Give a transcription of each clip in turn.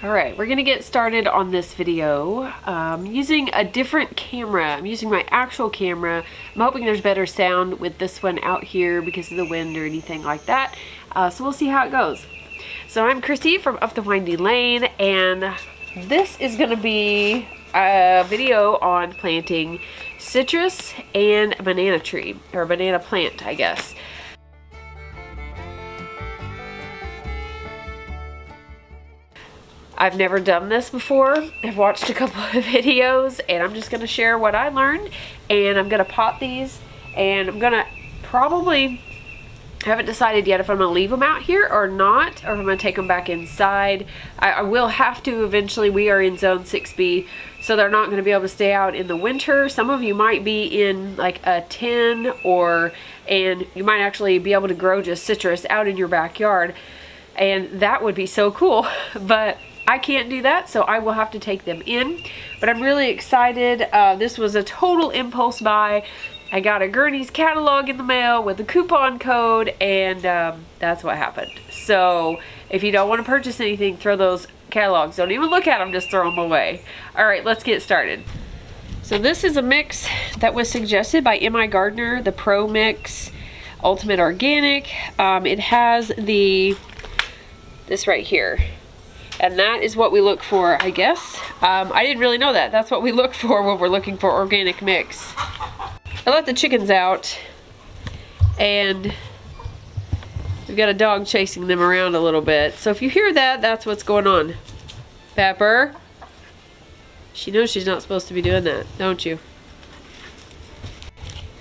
Alright, we're gonna get started on this video using a different camera. I'm using my actual camera. I'm hoping there's better sound with this one out here because of the wind or anything like that. So we'll see how it goes. So I'm Chrissy from Up the Windy Lane, and this is gonna be a video on planting citrus and a banana tree, or a banana plant, I guess. I've never done this before. I've watched a couple of videos and I'm just going to share what I learned, and I'm going to pot these, and I'm going to probably, I haven't decided yet if I'm going to leave them out here or not, or if I'm going to take them back inside. I will have to eventually. We are in zone 6B, so they're not going to be able to stay out in the winter. Some of you might be in like a tin, and you might actually be able to grow just citrus out in your backyard, and that would be so cool. But I can't do that, so I will have to take them in. But I'm really excited. This was a total impulse buy. I got a Gurney's catalog in the mail with a coupon code, and that's what happened. So if you don't want to purchase anything, throw those catalogs. Don't even look at them, just throw them away. All right, let's get started. So this is a mix that was suggested by M.I. Gardner, the Pro Mix Ultimate Organic. It has this right here. And that is what we look for, I guess. I didn't really know that. That's what we look for when we're looking for organic mix. I let the chickens out, and we've got a dog chasing them around a little bit. So if you hear that, that's what's going on. Pepper. She knows she's not supposed to be doing that, don't you?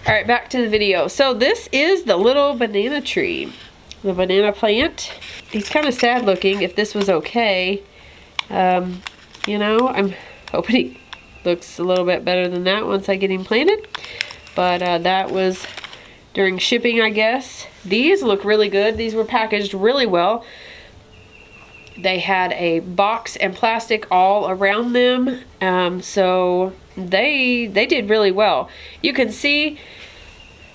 Alright, back to the video. So this is the little banana tree. The banana plant. He's kind of sad looking. If this was okay, you know, I'm hoping he looks a little bit better than that once I get him planted. But that was during shipping, I guess. These look really good. These were packaged really well. They had a box and plastic all around them, so they did really well. You can see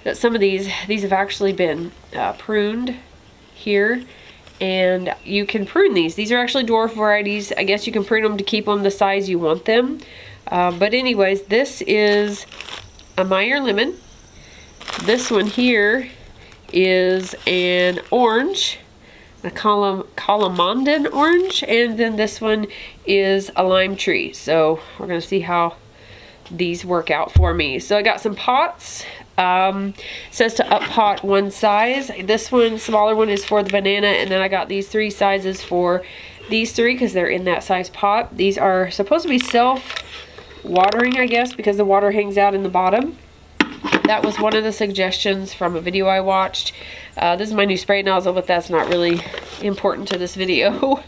that some of these have actually been pruned here, and you can prune these. These are actually dwarf varieties. I guess you can prune them to keep them the size you want them. But anyways, this is a Meyer lemon. This one here is an orange, a Calamandan orange, and then this one is a lime tree. So we're gonna see how these work out for me. So I got some pots. Says to up pot one size. This one, smaller one, is for the banana, and then I got these 3 sizes for these 3 because they're in that size pot. These are supposed to be self-watering, I guess, because the water hangs out in the bottom. That was one of the suggestions from a video I watched. This is my new spray nozzle, but that's not really important to this video.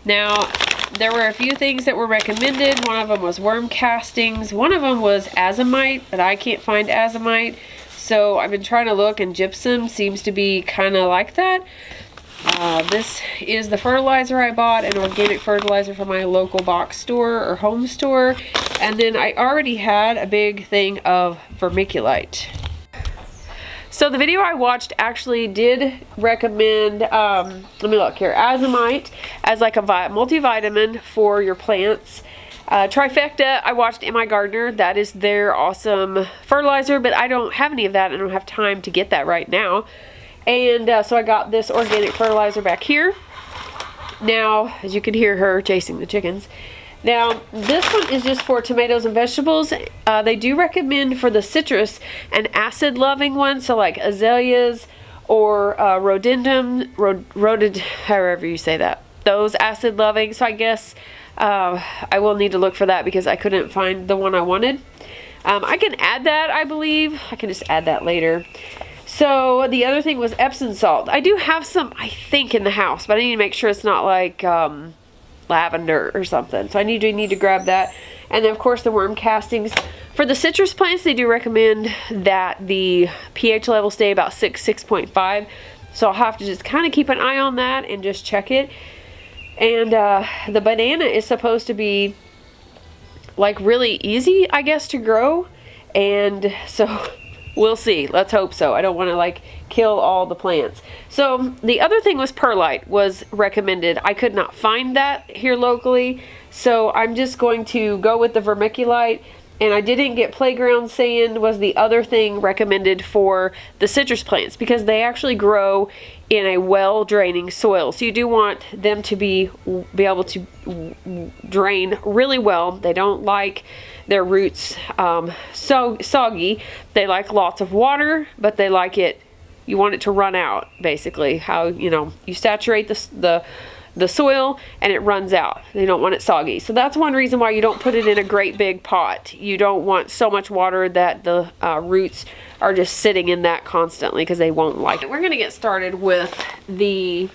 Now, there were a few things that were recommended. One of them was worm castings. One of them was azomite, but I can't find azomite. So I've been trying to look, and gypsum seems to be kind of like that. This is the fertilizer I bought, an organic fertilizer from my local box store or home store. And then I already had a big thing of vermiculite. So the video I watched actually did recommend, let me look here, azomite as like a multivitamin for your plants. Trifecta, I watched M.I. Gardner. That is their awesome fertilizer, but I don't have any of that. I don't have time to get that right now. And so I got this organic fertilizer back here. Now, as you can hear her chasing the chickens. Now, this one is just for tomatoes and vegetables. They do recommend for the citrus an acid-loving one, so like azaleas or rhododendron, however you say that. Those acid-loving. So I guess I will need to look for that because I couldn't find the one I wanted. I can add that, I believe. I can just add that later. So the other thing was Epsom salt. I do have some, I think, in the house, but I need to make sure it's not like lavender or something. So I need to grab that. And then of course the worm castings. For the citrus plants, they do recommend that the pH level stay about 6.5. So I'll have to just kind of keep an eye on that and just check it. And the banana is supposed to be like really easy, I guess, to grow. And so We'll see. Let's hope so. I don't want to like kill all the plants. So the other thing was perlite was recommended. I could not find that here locally, so I'm just going to go with the vermiculite. And I didn't get playground sand was the other thing recommended for the citrus plants, because they actually grow in a well draining soil. So you do want them to be able to drain really well. They don't like their roots so soggy. They like lots of water, but they like it, you want it to run out, basically. How, you know, you saturate the soil and it runs out. They don't want it soggy. So that's one reason why you don't put it in a great big pot. You don't want so much water that the roots are just sitting in that constantly, because they won't like it. We're gonna get started with the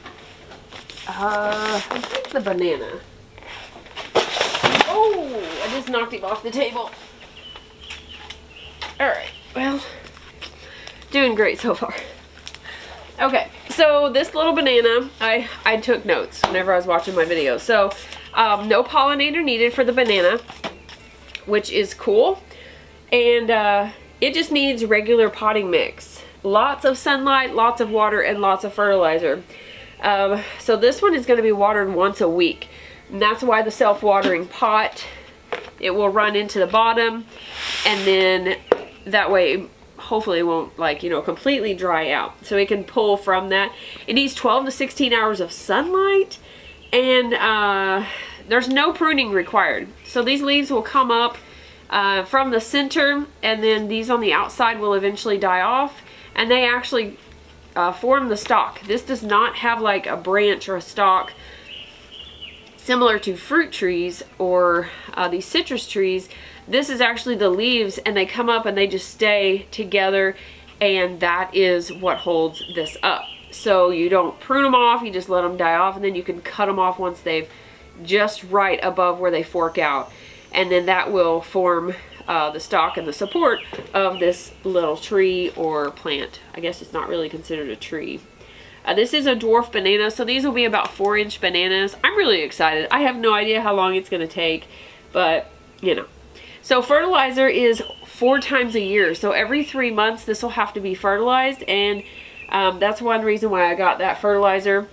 I think the banana. Oh, I just knocked him off the table. All right, well, doing great so far. Okay, so this little banana, I took notes whenever I was watching my video. So no pollinator needed for the banana, which is cool. And it just needs regular potting mix. Lots of sunlight, lots of water, and lots of fertilizer. So this one is going to be watered once a week. And that's why the self-watering pot, it will run into the bottom. And then that way, hopefully it won't, like, you know, completely dry out. So it can pull from that. It needs 12 to 16 hours of sunlight, and there's no pruning required. So these leaves will come up from the center, and then these on the outside will eventually die off, and they actually form the stalk. This does not have like a branch or a stalk similar to fruit trees or these citrus trees. This is actually the leaves, and they come up and they just stay together, and that is what holds this up. So you don't prune them off, you just let them die off, and then you can cut them off once they've just right above where they fork out, and then that will form the stalk and the support of this little tree or plant. I guess it's not really considered a tree. This is a dwarf banana, so these will be about 4-inch bananas. I'm really excited. I have no idea how long it's going to take, but you know. So fertilizer is 4 times a year. So every 3 months this will have to be fertilized, and that's one reason why I got that fertilizer.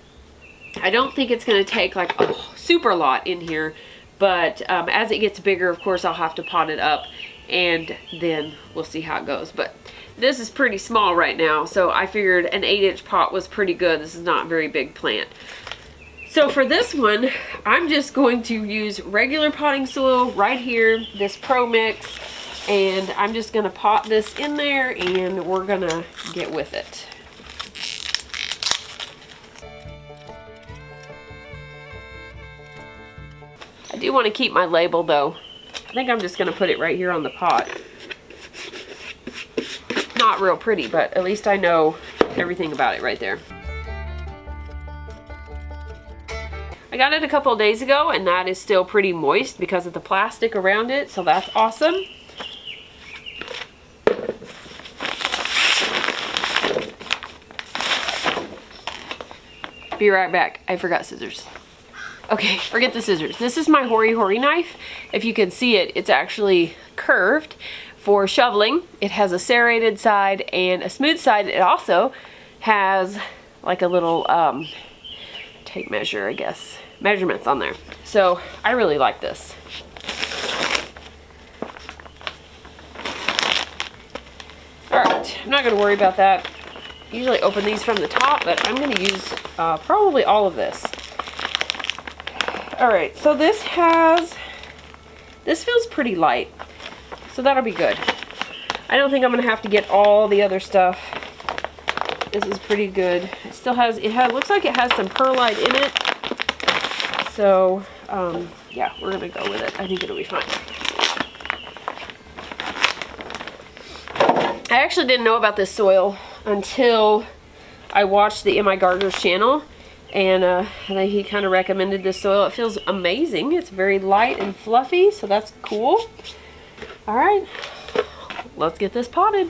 I don't think it's going to take like a super lot in here, but as it gets bigger, of course, I'll have to pot it up, and then we'll see how it goes. But this is pretty small right now, so I figured an 8-inch pot was pretty good. This is not a very big plant. So for this one, I'm just going to use regular potting soil right here, this Pro Mix, and I'm just going to pot this in there, and we're going to get with it. I do want to keep my label though. I think I'm just going to put it right here on the pot. Not real pretty, but at least I know everything about it right there. I got it a couple of days ago, and that is still pretty moist because of the plastic around it, so that's awesome. Be right back. I forgot scissors. Okay, forget the scissors. This is my Hori Hori knife. If you can see it, it's actually curved for shoveling. It has a serrated side and a smooth side. It also has like a little tape measure, I guess, measurements on there. So I really like this. All right, I'm not gonna worry about that. I usually open these from the top, but I'm gonna use probably all of this. All right, so this feels pretty light, so that'll be good. I don't think I'm gonna have to get all the other stuff. This is pretty good. It still has, looks like it has some perlite in it. So, yeah, we're gonna go with it. I think it'll be fine. I actually didn't know about this soil until I watched the M.I. Gardner's channel, and he kind of recommended this soil. It feels amazing. It's very light and fluffy, so that's cool. All right, let's get this potted.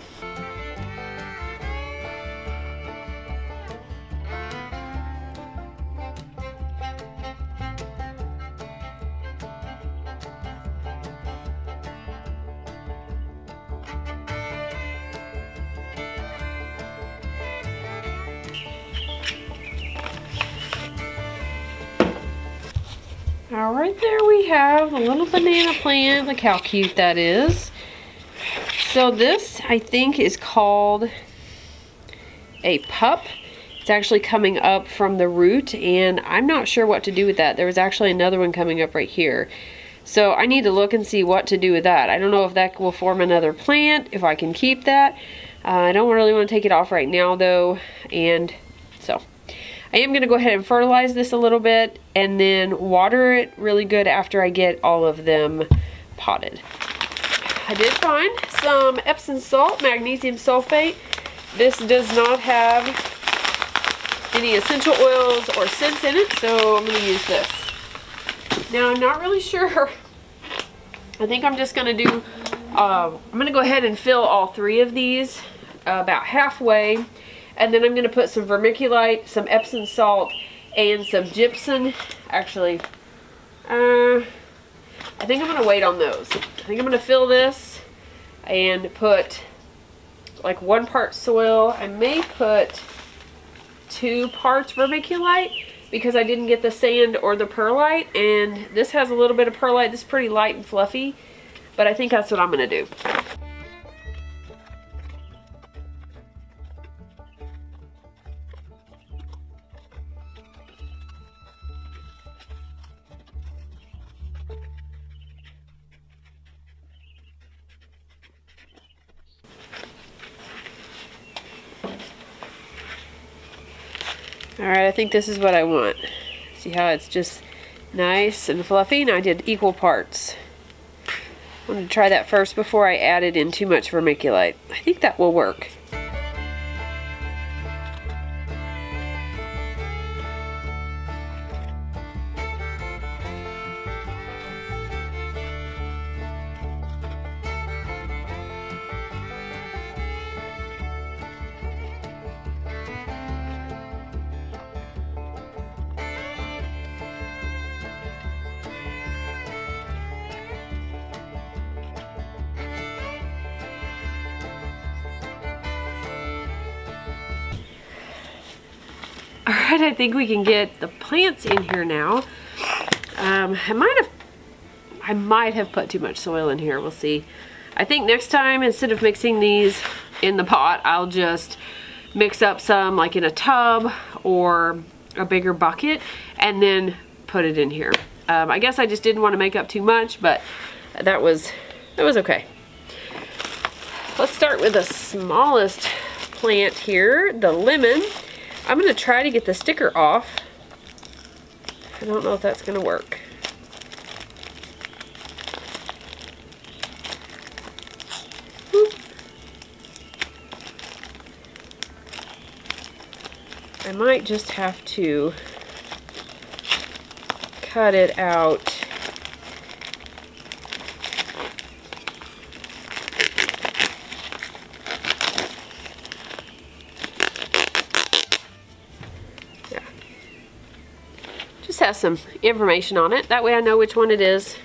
All right, there we have the little banana plant. Look how cute that is. So this, I think, is called a pup. It's actually coming up from the root, and I'm not sure what to do with that. There was actually another one coming up right here. So I need to look and see what to do with that. I don't know if that will form another plant, if I can keep that. I don't really want to take it off right now though, and so I am going to go ahead and fertilize this a little bit and then water it really good after I get all of them potted. I did find some Epsom salt, magnesium sulfate. This does not have any essential oils or scents in it, so I'm going to use this. Now I'm not really sure. I think I'm just going to do, I'm going to go ahead and fill all 3 of these about halfway. And then I'm going to put some vermiculite, some Epsom salt, and some gypsum. Actually, I think I'm going to wait on those. I think I'm going to fill this and put like 1 part soil. I may put 2 parts vermiculite because I didn't get the sand or the perlite. And this has a little bit of perlite. This is pretty light and fluffy, but I think that's what I'm going to do. Alright, I think this is what I want. See how it's just nice and fluffy? And I did equal parts. I wanted to try that first before I added in too much vermiculite. I think that will work. Alright, I think we can get the plants in here now. I might have put too much soil in here. We'll see. I think next time, instead of mixing these in the pot, I'll just mix up some like in a tub or a bigger bucket and then put it in here. I guess I just didn't want to make up too much, but that was okay. Let's start with the smallest plant here, the lemon. I'm going to try to get the sticker off. I don't know if that's going to work. Whoop. I might just have to cut it out. Has some information on it. That way I know which one it is.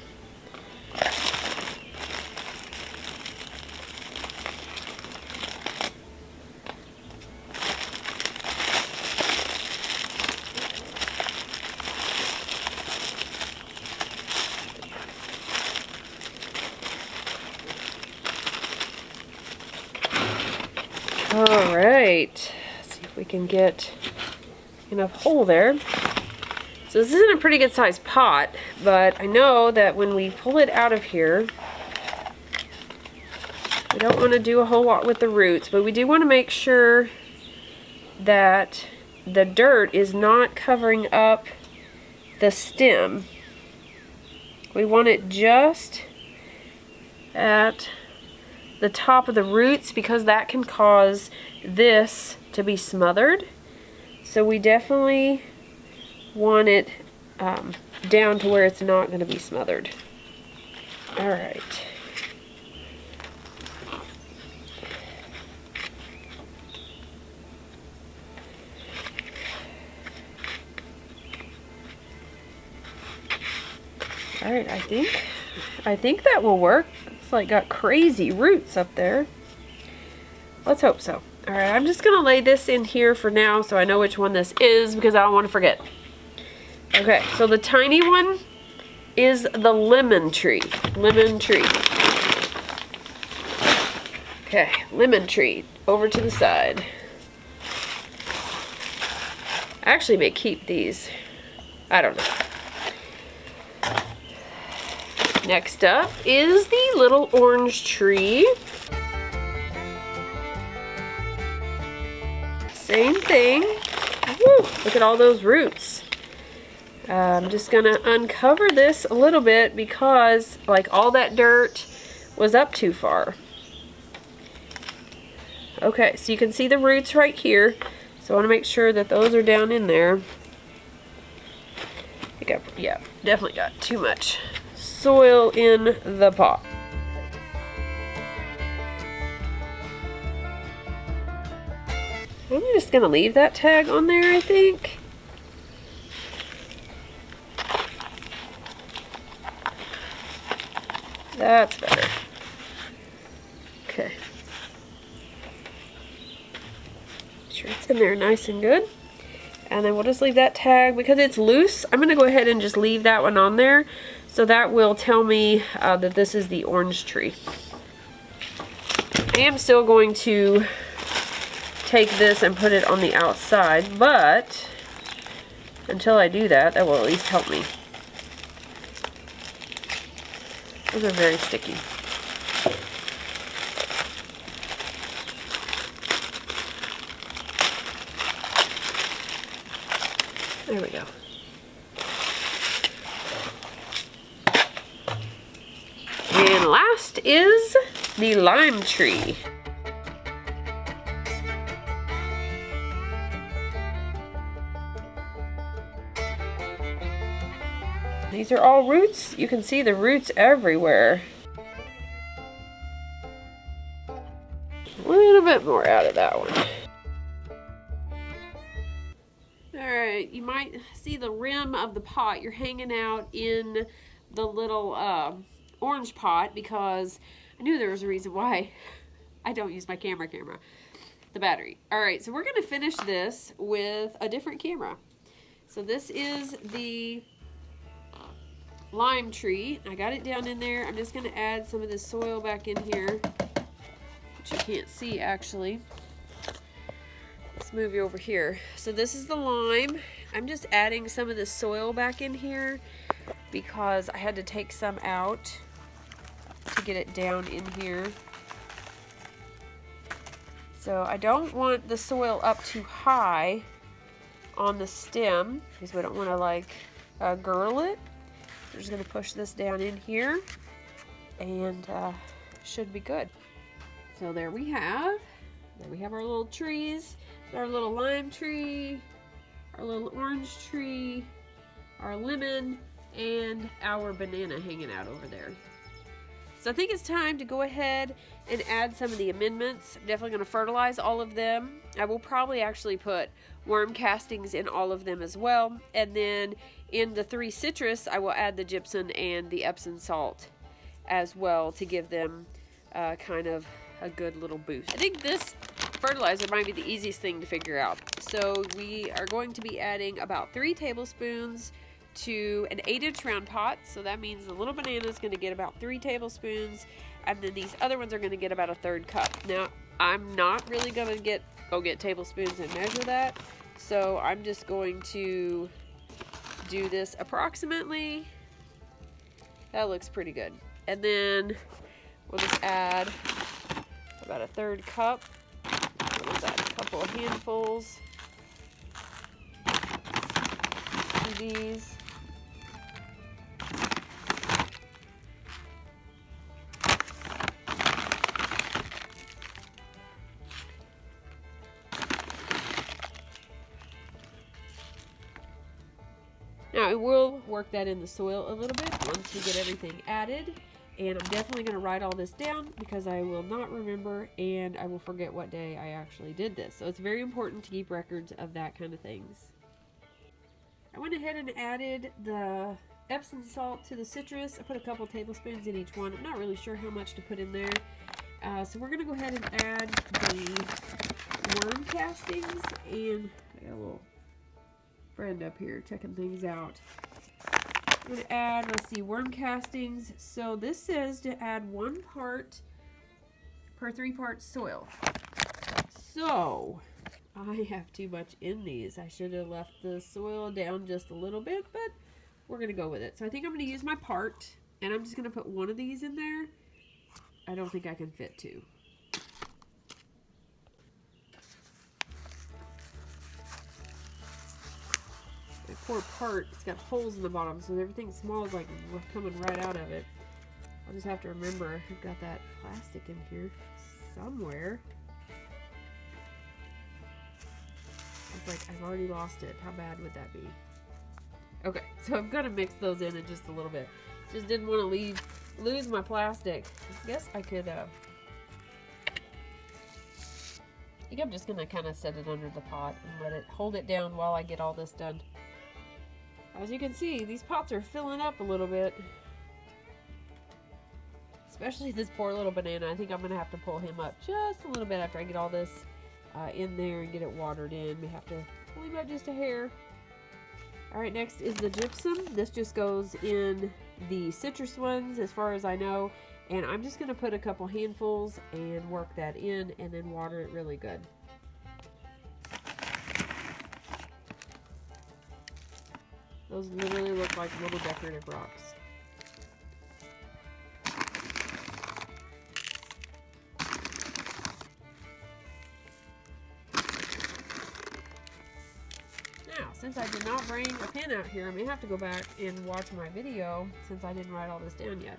All right. Let's see if we can get enough hole there. So this isn't a pretty good sized pot, but I know that when we pull it out of here, we don't want to do a whole lot with the roots, but we do want to make sure that the dirt is not covering up the stem. We want it just at the top of the roots because that can cause this to be smothered. So we definitely want it down to where it's not going to be smothered. All right. All right, I think that will work. It's like got crazy roots up there. Let's hope so. All right, I'm just going to lay this in here for now so I know which one this is because I don't want to forget. Okay, so the tiny one is the lemon tree. Lemon tree. Okay, lemon tree over to the side. I actually may keep these. I don't know. Next up is the little orange tree. Same thing. Woo, look at all those roots. I'm just gonna uncover this a little bit because like all that dirt was up too far. Okay, so you can see the roots right here. So I want to make sure that those are down in there. I think yeah, definitely got too much soil in the pot. I'm just gonna leave that tag on there, I think. That's better. Okay. Sure it's in there nice and good. And then we'll just leave that tag because it's loose. I'm gonna go ahead and just leave that one on there. So that will tell me that this is the orange tree. I am still going to take this and put it on the outside, but until I do that, that will at least help me. Those are very sticky. There we go. And last is the lime tree. These are all roots. You can see the roots everywhere. A little bit more out of that one. Alright, you might see the rim of the pot. You're hanging out in the little orange pot because I knew there was a reason why I don't use my camera. The battery. Alright, so we're going to finish this with a different camera. So this is the lime tree. I got it down in there. I'm just going to add some of this soil back in here, which you can't see actually. Let's move you over here. So this is the lime. I'm just adding some of the soil back in here because I had to take some out to get it down in here. So I don't want the soil up too high on the stem because we don't want to like girdle it. We're just going to push this down in here and should be good. So there we have our little trees, our little lime tree, our little orange tree, our lemon, and our banana hanging out over there. So I think it's time to go ahead and add some of the amendments. I'm definitely going to fertilize all of them. I will probably actually put worm castings in all of them as well. And then in the 3 citrus, I will add the gypsum and the Epsom salt as well to give them kind of a good little boost. I think this fertilizer might be the easiest thing to figure out. So we are going to be adding about 3 tablespoons to an 8-inch round pot. So that means the little banana is going to get about 3 tablespoons, and then these other ones are going to get about a 1/3 cup. Now, I'm not really going to go get tablespoons and measure that. So I'm just going to do this approximately. That looks pretty good. And then we'll just add about a 1/3 cup. What is that? A couple of handfuls of these. Now I will work that in the soil a little bit once we get everything added, and I'm definitely going to write all this down because I will not remember and I will forget what day I actually did this. So it's very important to keep records of that kind of things. I went ahead and added the Epsom salt to the citrus. I put a couple tablespoons in each one. I'm not really sure how much to put in there. So we're going to go ahead and add the worm castings, and I got a little friend up here checking things out. I'm going to add, let's see, worm castings. So this says to add 1 part per 3 parts soil. So I have too much in these. I should have left the soil down just a little bit, but we're going to go with it. So I think I'm going to use my part, and I'm just going to put 1 of these in there. I don't think I can fit 2. My poor part, it's got holes in the bottom, so everything small is like coming right out of it. I'll just have to remember I've got that plastic in here somewhere. It's like I've already lost it. How bad would that be? Okay, so I'm gonna mix those in just a little bit. Just didn't want to lose my plastic. I guess I could. I think I'm just gonna kind of set it under the pot and let it hold it down while I get all this done. As you can see, these pots are filling up a little bit. Especially this poor little banana. I think I'm gonna have to pull him up just a little bit after I get all this in there and get it watered in. We have to pull him up just a hair. Alright, next is the gypsum. This just goes in the citrus ones as far as I know. And I'm just gonna put a couple handfuls and work that in and then water it really good. Those literally look like little decorative rocks. Now, since I did not bring a pen out here, I may have to go back and watch my video since I didn't write all this down yet.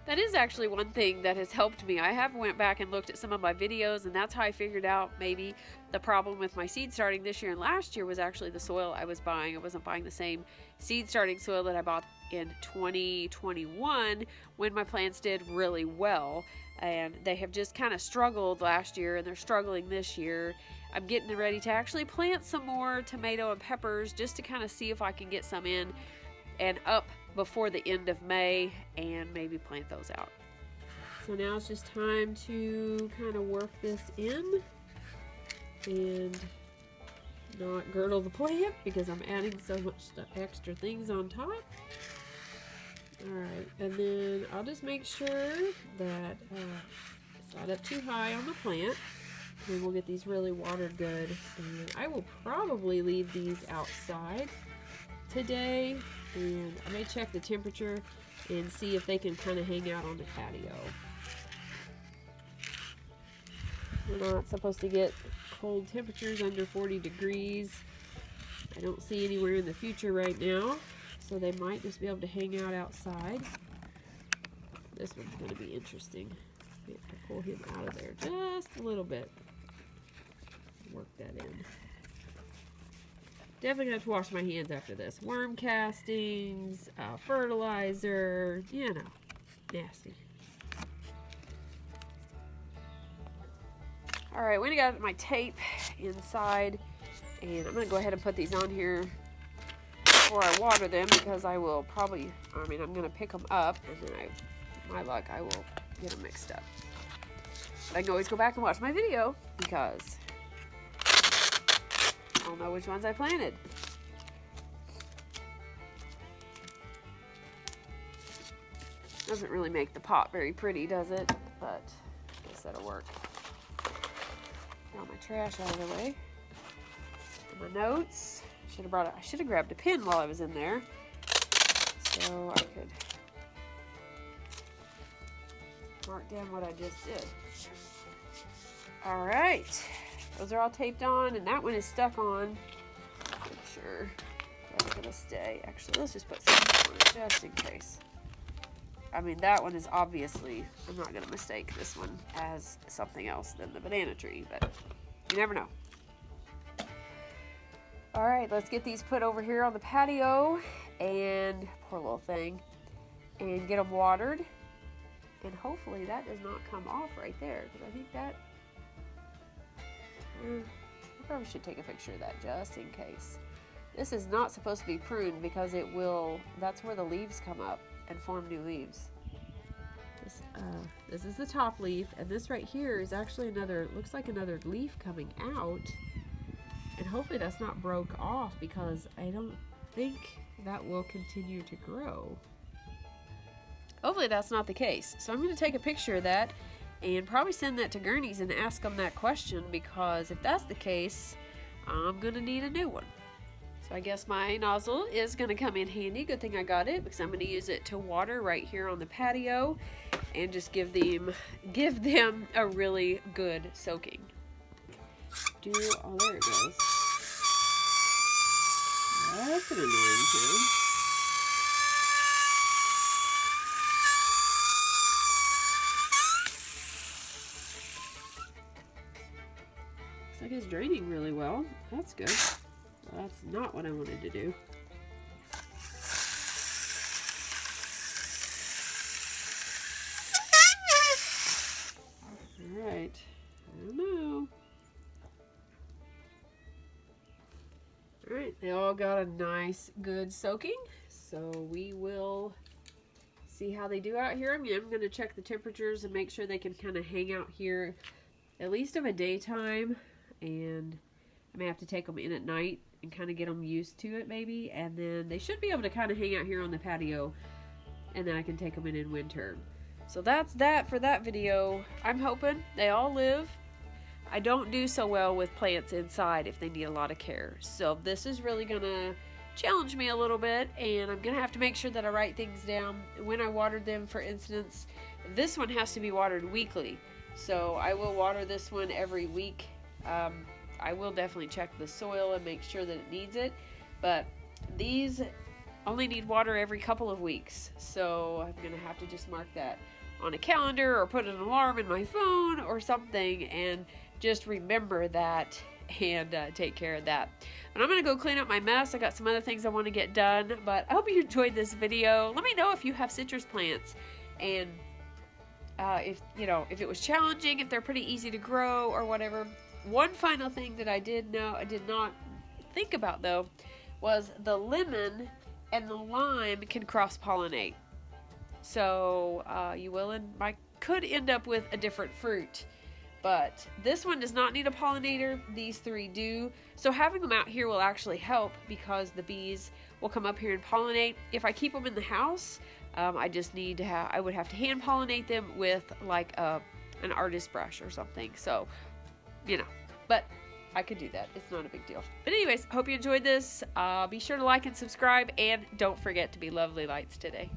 That is actually one thing that has helped me. I have went back and looked at some of my videos, and that's how I figured out maybe the problem with my seed starting this year and last year was actually the soil I was buying. I wasn't buying the same seed starting soil that I bought in 2021 when my plants did really well, and they have just kind of struggled last year and they're struggling this year. I'm getting ready to actually plant some more tomato and peppers just to kind of see if I can get some in and up before the end of May and maybe plant those out. So now it's just time to kind of work this in and not girdle the plant because I'm adding so much extra things on top. Alright, and then I'll just make sure that it's not up too high on the plant. And we'll get these really watered good. And I will probably leave these outside today, and I may check the temperature and see if they can kind of hang out on the patio. We're not supposed to get cold temperatures under 40 degrees. I don't see anywhere in the future right now, so they might just be able to hang out outside. This one's going to be interesting. I have to pull him out of there just a little bit. Work that in. Definitely gonna have to wash my hands after this. Worm castings, fertilizer, you know, nasty. All right, we got my tape inside, and I'm gonna go ahead and put these on here before I water them because I will probably, I'm gonna pick them up, and then my luck, I will get them mixed up. But I can always go back and watch my video because I'll know which ones I planted. Doesn't really make the pot very pretty, does it? But I guess that'll work. Got my trash out of the way. And my notes. I should have grabbed a pen while I was in there, so I could mark down what I just did. All right. Those are all taped on, and that one is stuck on. Make sure that's gonna stay. Actually, let's just put something on it just in case. That one is obviously, I'm not gonna mistake this one as something else than the banana tree, but you never know. All right, let's get these put over here on the patio, and poor little thing, and get them watered. And hopefully that does not come off right there, because I think that, I probably should take a picture of that just in case. This is not supposed to be pruned because it will, that's where the leaves come up and form new leaves. This is the top leaf, and this right here is actually another, looks like another leaf coming out. And hopefully that's not broke off because I don't think that will continue to grow. Hopefully that's not the case. So I'm going to take a picture of that and probably send that to Gurney's and ask them that question, because if that's the case, I'm going to need a new one. So I guess my nozzle is going to come in handy. Good thing I got it, because I'm going to use it to water right here on the patio and just give them a really good soaking. Oh, there it goes. That's an annoying sound. Looks like it's draining really well. That's good. Well, that's not what I wanted to do. Alright. I don't know. Alright, they all got a nice, good soaking. So we will see how they do out here. I'm going to check the temperatures and make sure they can kind of hang out here at least of a daytime. And I may have to take them in at night and kind of get them used to it maybe. And then they should be able to kind of hang out here on the patio. And then I can take them in winter. So that's that for that video. I'm hoping they all live. I don't do so well with plants inside if they need a lot of care. So this is really going to challenge me a little bit, and I'm going to have to make sure that I write things down. When I watered them, for instance, this one has to be watered weekly. So I will water this one every week. I will definitely check the soil and make sure that it needs it. But these only need water every couple of weeks. So I'm going to have to just mark that on a calendar or put an alarm in my phone or something and just remember that and take care of that. But I'm going to go clean up my mess. I got some other things I want to get done, but I hope you enjoyed this video. Let me know if you have citrus plants and if it was challenging, if they're pretty easy to grow or whatever. One final thing that I did not think about though was the lemon and the lime can cross-pollinate. So I could end up with a different fruit. But this one does not need a pollinator. These three do. So having them out here will actually help, because the bees will come up here and pollinate. If I keep them in the house, I would have to hand pollinate them with like an artist brush or something. So, but I could do that. It's not a big deal. But anyways, hope you enjoyed this. Be sure to like and subscribe, and don't forget to be lovely lights today.